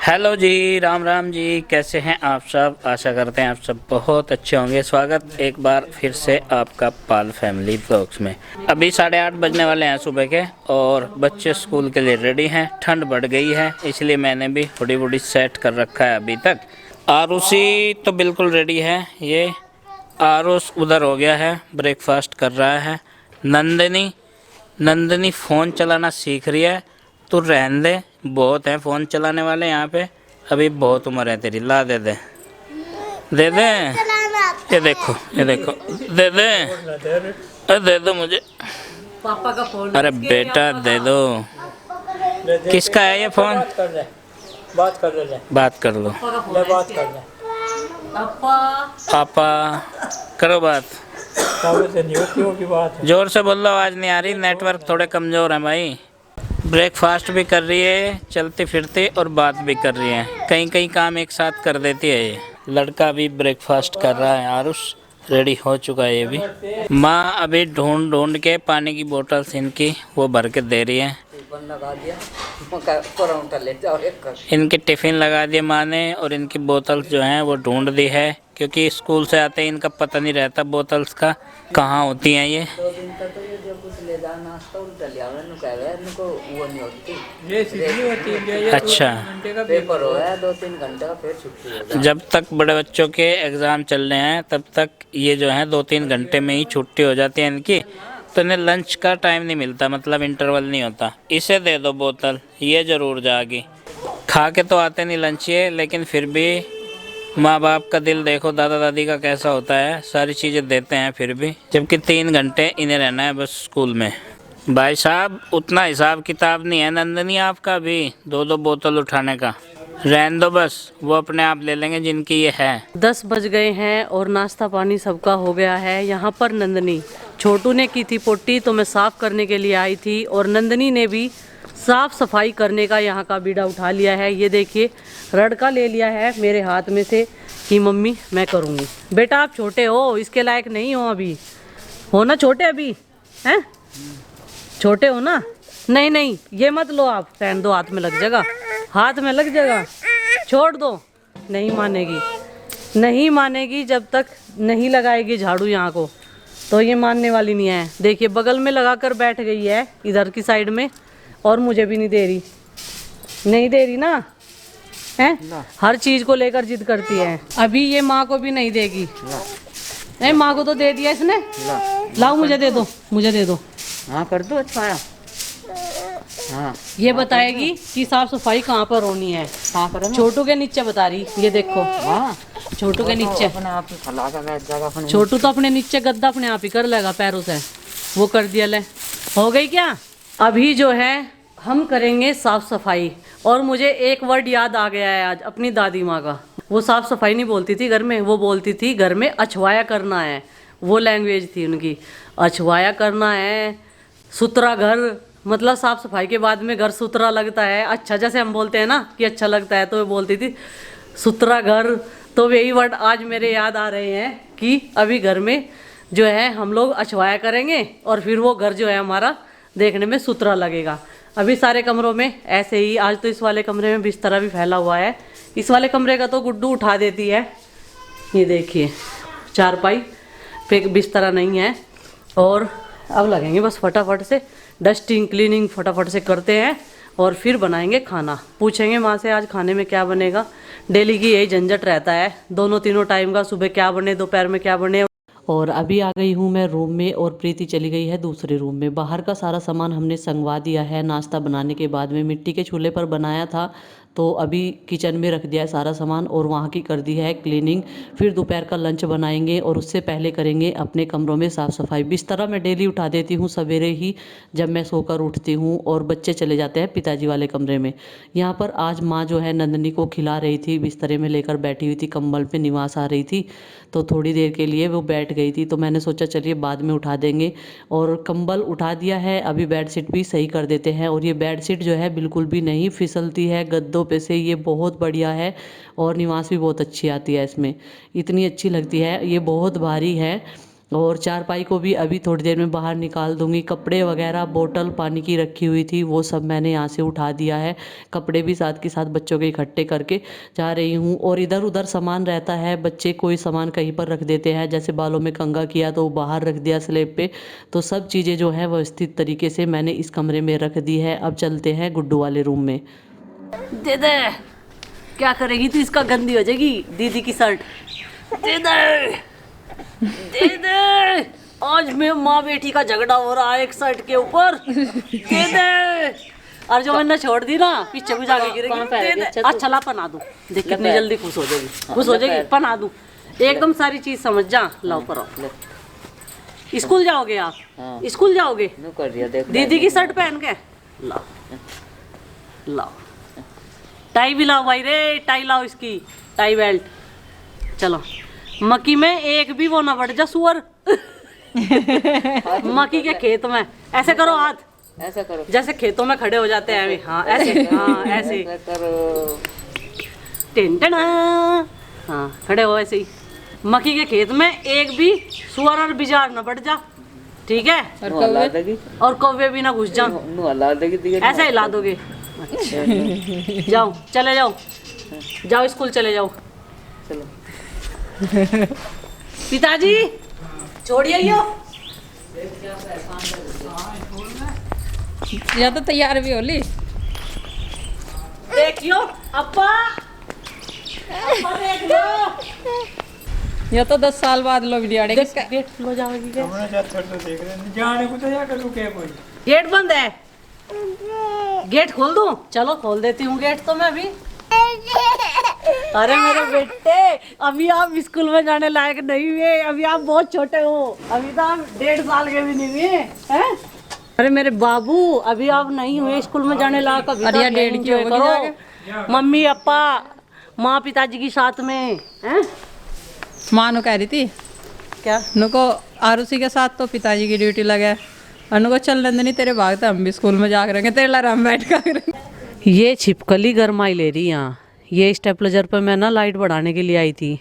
Hello जी, राम राम जी। कैसे हैं आप सब? आशा करते हैं आप सब बहुत अच्छे होंगे। स्वागत एक बार फिर से आपका पाल फैमिली व्लॉग्स में। अभी 8:30 बजने वाले हैं सुबह के और बच्चे स्कूल के लिए रेडी हैं। ठंड बढ़ गई है इसलिए मैंने भी हुडी वुडी सेट कर रखा है अभी तक। आरुषि तो बिल्कुल रेडी है। ये आरुष उधर हो गया है, ब्रेकफास्ट कर रहा है। नंदिनी नंदिनी फ़ोन चलाना सीख रही है। तू रहने दे, बहुत हैं फ़ोन चलाने वाले यहाँ पे। अभी बहुत उम्र है तेरी। ला दे दे, दे दे। ये देखो दे दे। अरे दे दो मुझे। पापा का फोन। अरे बेटा दे दो। किसका है ये फ़ोन? बात कर ले। बात कर लो। पापा का फोन ले है बात इसके। कर ले। पापा पापा करो बात। काबू से नहीं होती होगी बात। जोर से बोल लो, आवाज़ नहीं आ रही। नेटवर्क थोड़े कमज़ोर हैं भाई। ब्रेकफास्ट भी कर रही है, चलती फिरती और बात भी कर रही है। कहीं कहीं काम एक साथ कर देती है ये। लड़का भी ब्रेकफास्ट कर रहा है। आरुष रेडी हो चुका है ये भी। माँ अभी ढूंढ ढूंढ के पानी की बोतल्स इनकी वो भर के दे रही है। लगा दिया परांठा ले जाओ एक कर। इनके टिफ़िन लगा दिए माँ ने और इनकी बोतल्स जो हैं वो ढूंढ दी है, क्योंकि स्कूल से आते ही इनका पता नहीं रहता बोतल्स का कहाँ होती हैं ये। 2 दिन तक तो ये जो कुछ ले जाना नाश्ता उल्टा लिया मैंने कह रहा इनको वो नहीं होती। ये सीधी होती है। ये अच्छा, 2 घंटे का पेपर हो है 2-3 घंटे का फिर छुट्टी हो जाए। जब तक बड़े बच्चों के एग्ज़ाम चल रहे हैं तब तक ये जो है 2-3 घंटे में ही छुट्टी हो जाती है इनकी। तो इन्हें लंच का टाइम नहीं मिलता, मतलब इंटरवल नहीं होता। इसे दे दो बोतल, ये ज़रूर जाएगी। खा के तो आते नहीं लंच ये, लेकिन फिर भी माँ बाप का दिल देखो, दादा दादी का कैसा होता है। सारी चीज़ें देते हैं फिर भी, जबकि 3 घंटे इन्हें रहना है बस स्कूल में। भाई साहब उतना हिसाब किताब नहीं है नंदनी आपका भी 2-2 बोतल उठाने का। रहने दो बस, वो अपने आप ले लेंगे जिनकी ये है। 10 बज गए हैं और नाश्ता पानी सबका हो गया है। यहाँ पर नंदनी, छोटू ने की थी पोटी तो मैं साफ़ करने के लिए आई थी और नंदनी ने भी साफ़ सफाई करने का यहाँ का बीड़ा उठा लिया है। ये देखिए रड़का ले लिया है मेरे हाथ में से कि मम्मी मैं करूँगी। बेटा आप छोटे हो, इसके लायक नहीं हो अभी, हो ना छोटे अभी, हैं छोटे हो ना। नहीं नहीं ये मत लो आप, रहने दो, हाथ में लग जाएगा, हाथ में लग जाएगा, छोड़ दो। नहीं मानेगी, नहीं मानेगी जब तक नहीं लगाएगी झाड़ू यहाँ को, तो ये मानने वाली नहीं है। देखिए बगल में लगा कर बैठ गई है इधर की साइड में और मुझे भी नहीं दे रही, नहीं दे रही ना है। हर चीज़ को लेकर जिद करती है। अभी ये माँ को भी नहीं देगी। नहीं माँ को तो दे दिया इसने। लाओ मुझे दे दो, मुझे दे दो। हाँ कर दो अच्छा। हाँ ये बताएगी कि साफ सफाई कहाँ पर होनी है। हाँ करो। छोटू के नीचे बता रही, ये देखो हाँ छोटू के नीचे। अपने आप ही फैला कर बैठ जाएगा अपने। छोटू तो अपने नीचे गद्दा अपने आप ही कर लेगा पैरों से। वो कर दिया ले, हो गई क्या। अभी जो है हम करेंगे साफ सफाई। और मुझे एक वर्ड याद आ गया है आज अपनी दादी माँ का। वो साफ सफाई नहीं बोलती थी घर में, वो बोलती थी घर में अछवाया करना है। वो लैंग्वेज थी उनकी, अछवाया करना है। सुथरा घर मतलब साफ सफाई के बाद में घर सुथरा लगता है, अच्छा, जैसे हम बोलते हैं ना कि अच्छा लगता है, तो वो बोलती थी सुथरा घर। तो यही वर्ड आज मेरे याद आ रहे हैं कि अभी घर में जो है हम लोग अछवाया करेंगे और फिर वो घर जो है हमारा देखने में सुथरा लगेगा। अभी सारे कमरों में ऐसे ही, आज तो इस वाले कमरे में बिस्तरा भी फैला हुआ है। इस वाले कमरे का तो गुड्डू उठा देती है। ये देखिए चारपाई पे बिस्तरा नहीं है। और अब लगेंगे बस फटाफट से डस्टिंग क्लीनिंग फटाफट से करते हैं और फिर बनाएंगे खाना। पूछेंगे माँ से आज खाने में क्या बनेगा। डेली की यही झंझट रहता है, दोनों तीनों टाइम का, सुबह क्या बने दोपहर में क्या बने। और अभी आ गई हूँ मैं रूम में और प्रीति चली गई है दूसरे रूम में। बाहर का सारा सामान हमने संगवा दिया है। नाश्ता बनाने के बाद में मिट्टी के चूल्हे पर बनाया था, तो अभी किचन में रख दिया है सारा सामान और वहाँ की कर दी है क्लीनिंग। फिर दोपहर का लंच बनाएंगे और उससे पहले करेंगे अपने कमरों में साफ़ सफाई। बिस्तर मैं डेली उठा देती हूँ सवेरे ही जब मैं सोकर उठती हूँ और बच्चे चले जाते हैं पिताजी वाले कमरे में। यहाँ पर आज माँ जो है नंदनी को खिला रही थी, बिस्तरे में लेकर बैठी हुई थी, कंबल पे निवास आ रही थी, तो थोड़ी देर के लिए वो बैठ गई थी। तो मैंने सोचा चलिए बाद में उठा देंगे और कंबल उठा दिया है। अभी बेडशीट भी सही कर देते हैं। और ये बेडशीट जो है बिल्कुल भी नहीं फिसलती है गद्दों पे से, ये बहुत बढ़िया है और निवास भी बहुत अच्छी आती है इसमें, इतनी अच्छी लगती है। ये बहुत भारी है और चारपाई को भी अभी थोड़ी देर में बाहर निकाल दूंगी। कपड़े वगैरह बोतल पानी की रखी हुई थी वो सब मैंने यहाँ से उठा दिया है। कपड़े भी साथ के साथ बच्चों के इकट्ठे करके जा रही हूँ। और इधर उधर सामान रहता है, बच्चे कोई सामान कहीं पर रख देते हैं, जैसे बालों में कंघा किया तो बाहर रख दिया स्लैब पे। तो सब चीज़ें जो है व्यवस्थित तरीके से मैंने इस कमरे में रख दी है। अब चलते हैं गुड्डू वाले रूम में। दे दे, क्या करेगी तू? इसका गंदी हो जाएगी दीदी की शर्ट। दे दे, दे दे। आज में माँ बेटी का झगड़ा हो रहा है एक शर्ट के ऊपर। दे दे। और जो मैंने छोड़ दी ना पीछे भी जाके गिरेगी। दे दे। अच्छा ला पहना दूं, देख कितनी जल्दी खुश हो जाएगी। खुश हो जाएगी, पहना दूं एकदम सारी चीज समझ जा। लाओ पर स्कूल जाओगे आप? स्कूल जाओगे? दीदी की शर्ट पहन के लाओ, लाओ टाई भी लाओ भाई रे, टाई लाओ, इसकी टाई बेल्ट। चलो मक्की में एक भी वो ना बढ़ जा सुअर। मक्की के खेत में ऐसे करो, हाथ ऐसा करो जैसे खेतों में खड़े हो जाते हैं। हाँ ऐसे, हाँ ऐसे करो। टेंटना, हाँ खड़े हो ऐसे ही। मक्की के खेत में एक भी सुअर और बिजार न बढ़ जा, ठीक है? और कौवे भी ना घुस जा। ऐसे हिला दोगे? अच्छा जाओ, चले जाओ, जाओ स्कूल चले जाओ। चलो पिताजी छोड़िए यो। या तो तैयार भी होली। देखियो अप्पा, अप्पा देख लो। या तो 10 साल बाद लोग दिहाड़े गेट लो जाओगी क्या? जाने को तो या करूँ क्या कोई। गेट बंद है, गेट खोल दूं? चलो खोल देती हूँ गेट तो मैं भी। अरे मेरे बेटे, अभी आप स्कूल में जाने लायक नहीं हुए, अभी आप बहुत छोटे हो, अभी तो आप 1.5 साल के भी नहीं हुए हैं। अरे मेरे बाबू, अभी आप नहीं हुए स्कूल में जाने लायक। अभी अरे तो 1.5 की होगी करो, मम्मी अप्पा माँ पिताजी की साथ में हैं। माँ नु कह रही थी क्या? नुको आरुषि के साथ तो पिताजी की ड्यूटी लगे, अनुको चल नहीं तेरे भाग तो हम भी स्कूल में जा करेंगे, तेरे ला हम बैठ कर। ये छिपकली गरमाई ले रही यहाँ। ये स्टेपलाइजर पर मैं ना लाइट बढ़ाने के लिए आई थी।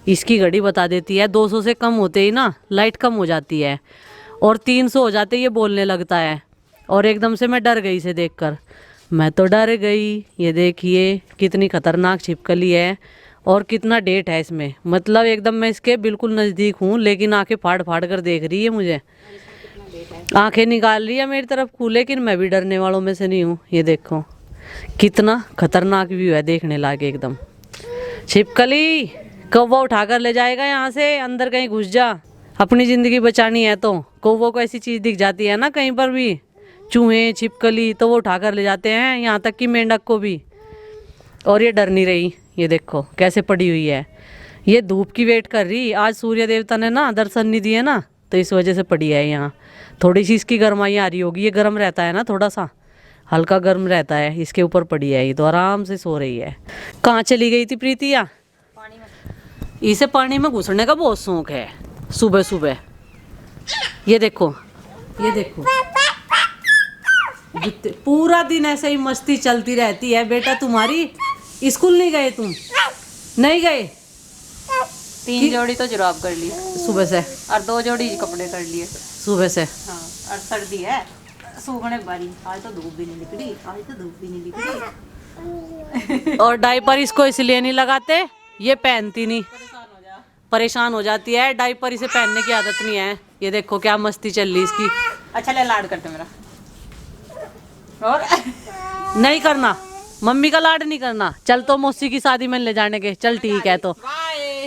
इसकी घड़ी बता देती है 200 से कम होते ही ना लाइट कम हो जाती है, और 300 हो जाते ये बोलने लगता है। और एकदम से मैं डर गई इसे देखकर, मैं तो डर गई। ये देखिए कितनी खतरनाक छिपकली है और कितना डेट है इसमें। मतलब एकदम मैं इसके बिल्कुल नज़दीक हूँ, लेकिन आंखें फाड़ फाड़ कर देख रही है मुझे, आंखें निकाल रही है मेरी तरफ को। लेकिन मैं भी डरने वालों में से नहीं हूँ। ये देखो कितना खतरनाक व्यू है, देखने लायक एकदम। छिपकली कौवा उठाकर ले जाएगा यहाँ से, अंदर कहीं घुस जा। अपनी ज़िंदगी बचानी है तो कौवों को ऐसी चीज़ दिख जाती है ना कहीं पर भी, चूहे छिपकली, तो वो उठाकर ले जाते हैं, यहाँ तक कि मेंढक को भी। और ये डर नहीं रही, ये देखो कैसे पड़ी हुई है। ये धूप की वेट कर रही। आज सूर्य देवता ने ना दर्शन नहीं दिए ना, तो इस वजह से पड़ी है यहाँ। थोड़ी सी इसकी गर्माई आ रही होगी, ये गर्म रहता है ना, थोड़ा सा हल्का गर्म रहता है, इसके ऊपर पड़ी है। ये तो आराम से सो रही है। कहाँ चली गई थी प्रीतिया? इसे पानी में घुसने का बहुत शौक है सुबह सुबह। ये देखो, ये देखो, पूरा दिन ऐसे ही मस्ती चलती रहती है। बेटा तुम्हारी स्कूल नहीं गए? तुम नहीं गए? 3 जोड़ी तो जुराब कर ली सुबह से, और 2 जोड़ी कपड़े कर लिए सुबह से। हाँ, और सर्दी है सूखने बारी। आज तो धूप भी नहीं निकली, आज तो धूप भी नहीं निकली। और डायपर इसको इसलिए नहीं लगाते, ये पहनती नहीं, परेशान हो जाती है। डायपर इसे पहनने की आदत नहीं है। ये देखो क्या मस्ती चल रही इसकी। अच्छा ले लाड करते मेरा। और नहीं करना, मम्मी का लाड नहीं करना। चल तो मौसी की शादी में ले जाने के। चल ठीक है, तो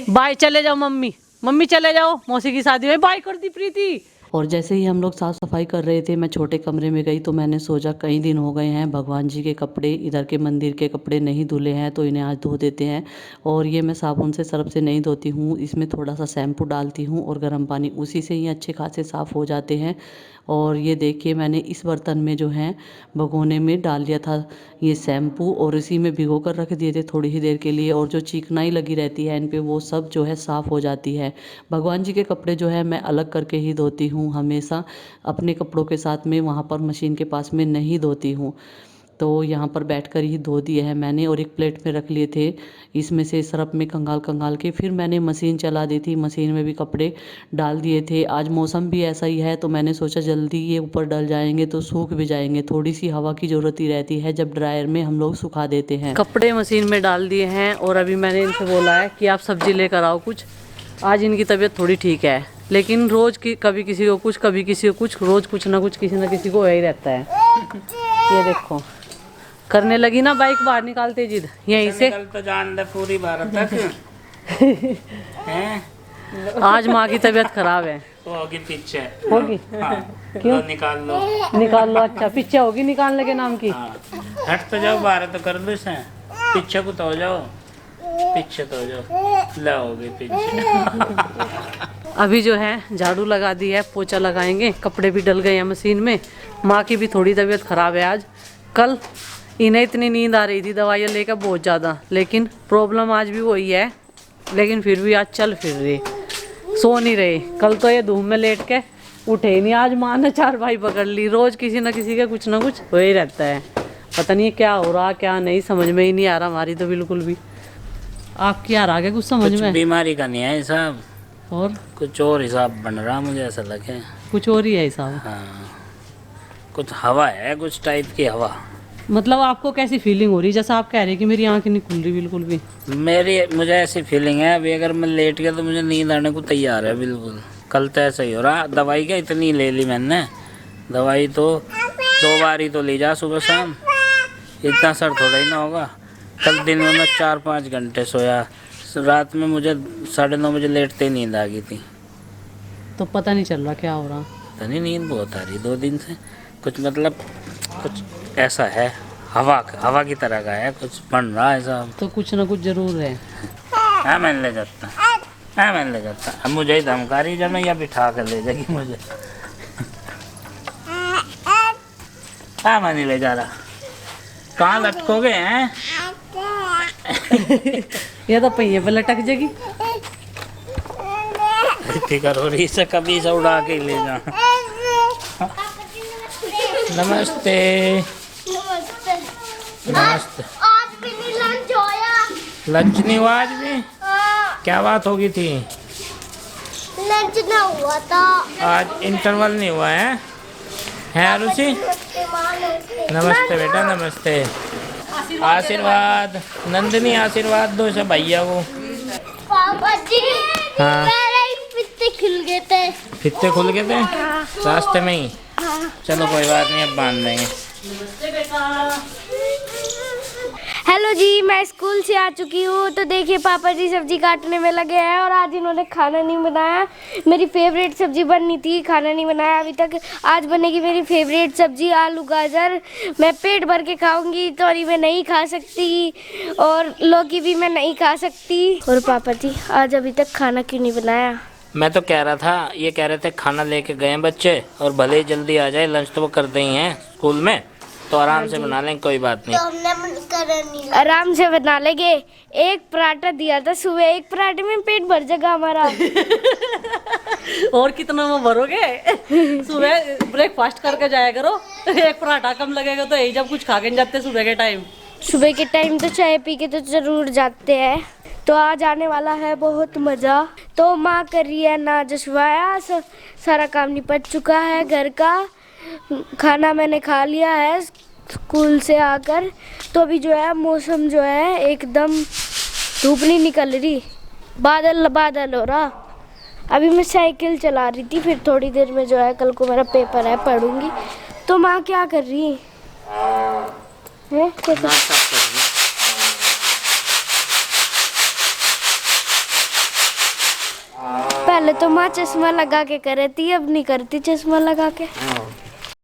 बाय। चले जाओ मम्मी, मम्मी चले जाओ मौसी की शादी में। बाय कर दी प्रीति। और जैसे ही हम लोग साफ़ सफाई कर रहे थे, मैं छोटे कमरे में गई तो मैंने सोचा कई दिन हो गए हैं भगवान जी के कपड़े, इधर के मंदिर के कपड़े नहीं धुले हैं, तो इन्हें आज धो देते हैं। और ये मैं साबुन से सर्फ से नहीं धोती हूँ, इसमें थोड़ा सा शैम्पू डालती हूँ और गर्म पानी, उसी से ही अच्छे खासे साफ़ हो जाते हैं। और ये देखिए मैंने इस बर्तन में जो है भगोने में डाल लिया था ये शैम्पू, और इसी में भिगो कर रख दिए थे थोड़ी ही देर के लिए। और जो चिकनाई लगी रहती है इन पे, वो सब जो है साफ़ हो जाती है। भगवान जी के कपड़े जो है मैं अलग करके ही धोती हूँ, हमेशा अपने कपड़ों के साथ में वहाँ पर मशीन के पास में नहीं धोती हूँ। तो यहाँ पर बैठकर ही धो दिए हैं मैंने और एक प्लेट में रख लिए थे, इसमें से सरफ में कंगाल कंगाल के फिर मैंने मशीन चला दी थी, मशीन में भी कपड़े डाल दिए थे। आज मौसम भी ऐसा ही है तो मैंने सोचा जल्दी ये ऊपर डल जाएंगे तो सूख भी जाएंगे, थोड़ी सी हवा की ज़रूरत ही रहती है जब ड्रायर में हम लोग सुखा देते हैं। कपड़े मशीन में डाल दिए हैं और अभी मैंने इनसे बोला है कि आप सब्जी लेकर आओ कुछ। आज इनकी तबीयत थोड़ी ठीक है, लेकिन रोज़ की कभी किसी को कुछ कभी किसी को कुछ, रोज़ कुछ ना कुछ किसी ना किसी को यही रहता है। ये देखो करने लगी ना बाइक बाहर निकालते जिद यहीं से तो जान दे पूरी भारत तक हैं। आज माँ की तबीयत खराब है। वो होगी पीछे होगी हाँ, क्यों तो निकाल लो अच्छा पीछे होगी निकालने के नाम की। हाँ, हट तो जाओ बाहर तो कर दो इसे, पीछे को तो हो जाओ, पीछे तो हो जाओ, लाओगे पीछे। अभी जो है झाड़ू लगा दी है, पोछा लगाएंगे, कपड़े भी डल गए हैं मशीन में। माँ की भी थोड़ी तबीयत खराब है आज। कल इन्हें इतनी नींद आ रही थी दवाइयाँ लेकर बहुत ज़्यादा, लेकिन प्रॉब्लम आज भी वही है, लेकिन फिर भी आज चल फिर रही, सो नहीं रही। कल तो ये धूप में लेट के उठे ही नहीं, आज माँ ने 4 भाई पकड़ ली। रोज़ किसी न किसी का कुछ ना कुछ हो ही रहता है, पता नहीं क्या हो रहा क्या नहीं, समझ में ही नहीं आ रहा हमारी तो बिल्कुल भी। आपकी आ रहा है कुछ समझ कुछ में? बीमारी का नहीं है हिसाब, और कुछ और हिसाब बन रहा मुझे ऐसा लगे। कुछ और ही है हिसाब। हाँ, कुछ हवा है, कुछ टाइप की हवा। मतलब आपको कैसी फीलिंग हो रही है? जैसा आप कह रहे हैं कि मेरी आंखें नहीं खुल रही बिल्कुल भी। मुझे ऐसी फीलिंग है अभी अगर मैं लेट गया तो मुझे नींद आने को तैयार है बिल्कुल। कल तो ऐसा ही हो रहा। दवाई क्या इतनी ले ली मैंने, दवाई तो 2 बार ही तो ली जा, सुबह शाम, इतना सर थोड़ा ही ना होगा। कल दिन में मैं 4-5 घंटे सोया, रात में मुझे 9:30 बजे लेटते ही नींद आ गई थी। तो पता नहीं चल रहा क्या हो रहा। पता नहीं, नींद बहुत आ रही 2 दिन से। कुछ मतलब कुछ ऐसा है, हवा की तरह का है, कुछ बन रहा है सब। तो कुछ ना कुछ जरूर है। हाँ मैंने ले जाता, हाँ मैंने ले जाता। अब मुझे ही धमका रही जब मैं या बिठा कर ले जाएगी मुझे। हाँ मैं नहीं ले जा रहा। कहाँ लटकोगे हैं? ये तो पहिए पे लटक जाएगी। फिक्र हो रही से कभी से उड़ा के ले जा। नमस्ते नमस्ते। आज भी नहीं लंच होया। लंच नहीं हुआ आज भी? क्या बात हो गई थी? लंच ना हुआ था। आज इंटरवल नहीं हुआ है आरुषि? नमस्ते बेटा, नमस्ते। आशीर्वाद नंदिनी, आशीर्वाद दो इसे भैया को। पापा जी हाँ। मेरे फित्ते खिल गए थे। फित्ते खुल गए थे रास्ते में ही? चलो कोई बात नहीं, अब बांध देंगे। हेलो जी, मैं स्कूल से आ चुकी हूँ। तो देखिए पापा जी सब्जी काटने में लगे हैं और आज इन्होंने खाना नहीं बनाया। मेरी फेवरेट सब्जी बननी थी, खाना नहीं बनाया अभी तक। आज बनेगी मेरी फेवरेट सब्जी आलू गाजर। मैं पेट भर के खाऊंगी, तोरी मैं नहीं खा सकती और लौकी भी मैं नहीं खा सकती। और पापा जी आज अभी तक खाना क्यों नहीं बनाया? मैं तो कह रहा था, ये कह रहे थे खाना लेके गए हैं बच्चे और भले ही जल्दी आ जाए, लंच तो वो करते ही हैं स्कूल में, तो आराम से बना लेंगे, कोई बात नहीं। आराम से बना लेंगे। एक पराठा दिया था सुबह, एक पराठे में पेट भर जाएगा हमारा। और कितना में भरोगे? सुबह ब्रेकफास्ट करके जाया करो, एक पराठा कम लगेगा तो यही जब कुछ खा के जाते सुबह के टाइम। सुबह के टाइम तो चाय पी के तो जरूर जाते हैं। तो आज आने वाला है बहुत मज़ा। तो माँ कर रही है ना जसवाया, सारा काम निपट चुका है घर का। खाना मैंने खा लिया है स्कूल से आकर। तो अभी जो है मौसम जो है एकदम, धूप नहीं निकल रही, बादल बादल हो रहा। अभी मैं साइकिल चला रही थी, फिर थोड़ी देर में जो है कल को मेरा पेपर है, पढ़ूंगी। तो माँ क्या कर रही है? पहले तो माँ चश्मा लगा के कर रही थी, अब नहीं करती चश्मा लगा के।